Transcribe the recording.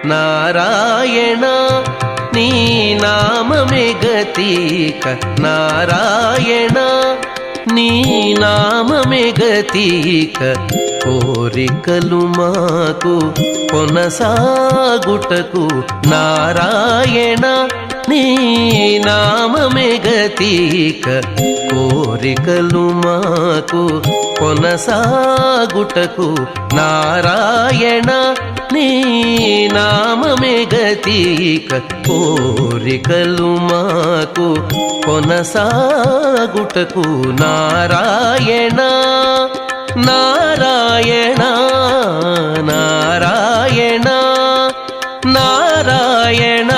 నారాయణ నీ నామమే గతిక నారాయణ నీ నామమే గతిక కోరికలు మాకు కొనసాగుటకు నారాయణ నీ నామమే గతిక కోరికలు మాకు కొనసాగుటకు నారాయణ నీ నామమే గతిక కోరికలు మాకు కొనసాగుటకు నారాయణ నారాయణ నారాయణ నారాయణ